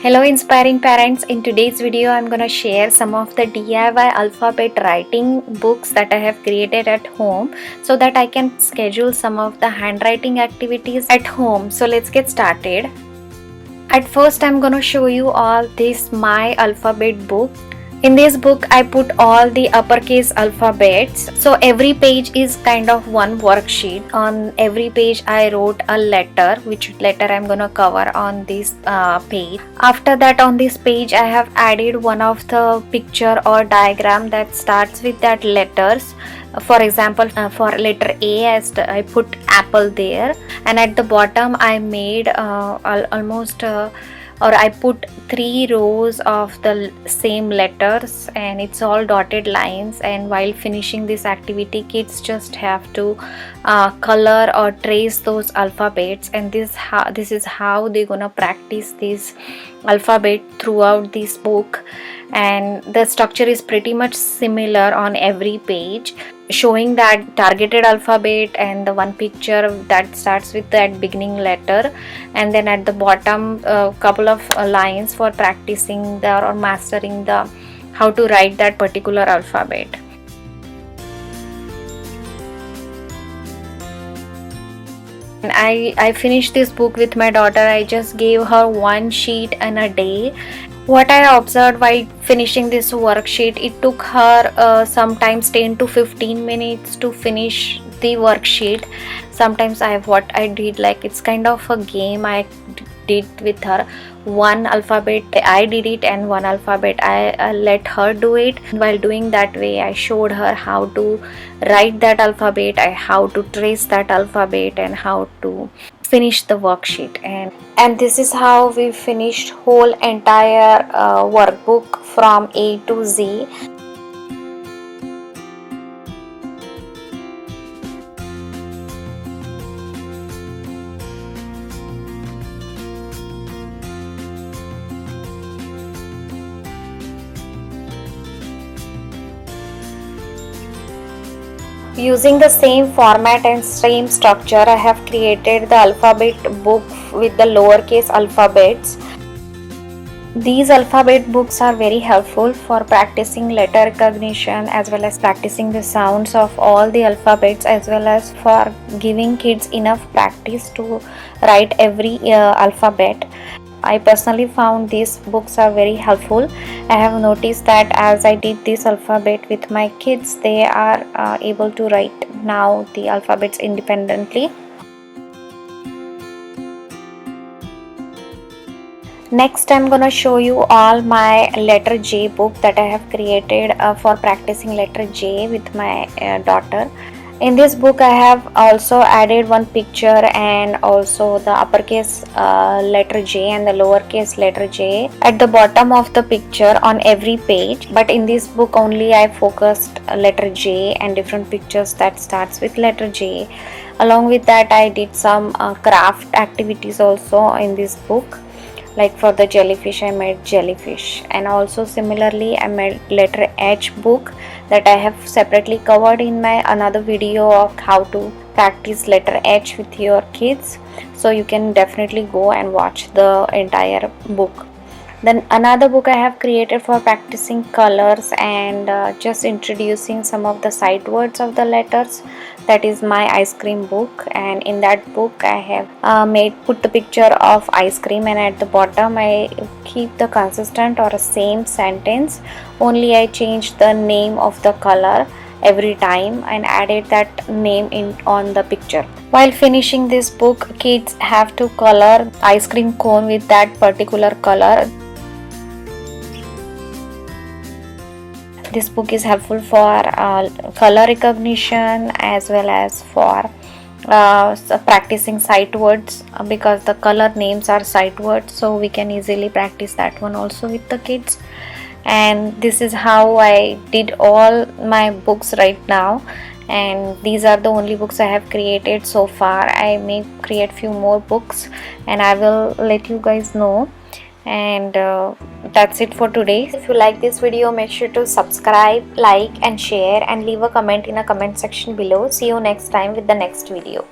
Hello inspiring parents, in today's video I'm going to share some of the DIY alphabet writing books that I have created at home so that I can schedule some of the handwriting activities at home. So let's get started. At first I'm going to show you all this my alphabet book. In this book I put all the uppercase alphabets, so every page is kind of one worksheet. On every page I wrote a letter, which letter I'm gonna cover on this page. After that, on this page I have added one of the picture or diagram that starts with that letters. For example, for letter A I put apple there, and at the bottom I made or I put 3 rows of the same letters, and it's all dotted lines. And while finishing this activity, kids just have to color or trace those alphabets, and this is how they're gonna practice this alphabet throughout this book. And the structure is pretty much similar on every page, showing that targeted alphabet and the one picture that starts with that beginning letter, and then at the bottom a couple of lines for practicing the or mastering the how to write that particular alphabet. And I finished this book with my daughter. I just gave her one sheet in a day. What I observed while finishing this worksheet, it took her sometimes 10 to 15 minutes to finish the worksheet. Sometimes what I did, like, it's kind of a game I did with her. One alphabet I did it, and one alphabet I let her do it. While doing that way, I showed her how to write that alphabet, how to trace that alphabet, and how to finish the worksheet. And this is how we finished whole entire workbook from A to Z. Using the same format and same structure, I have created the alphabet book with the lowercase alphabets. These alphabet books are very helpful for practicing letter recognition, as well as practicing the sounds of all the alphabets, as well as for giving kids enough practice to write every alphabet. I personally found these books are very helpful. I have noticed that as I did this alphabet with my kids, they are able to write now the alphabets independently. Next, I'm gonna show you all my letter J book that I have created for practicing letter J with my daughter. In this book, I have also added one picture and also the uppercase letter J and the lowercase letter J at the bottom of the picture on every page. But in this book only, I focused letter J and different pictures that starts with letter J. Along with that, I did some craft activities also in this book. Like for the jellyfish, I made jellyfish, and also similarly I made letter H book that I have separately covered in my another video of how to practice letter H with your kids. So you can definitely go and watch the entire book. Then another book I have created for practicing colors and just introducing some of the sight words of the letters. That is my ice cream book, and in that book I have put the picture of ice cream, and at the bottom I keep the consistent or same sentence, only I change the name of the color every time and added that name in on the picture. While finishing this book, kids have to color ice cream cone with that particular color. This book is helpful for color recognition as well as for practicing sight words, because the color names are sight words, so we can easily practice that one also with the kids. And this is how I did all my books right now, and these are the only books I have created so far. I may create few more books and I will let you guys know. And that's it for today. If you like this video, make sure to subscribe, like and share, and leave a comment in a comment section below. See you next time with the next video.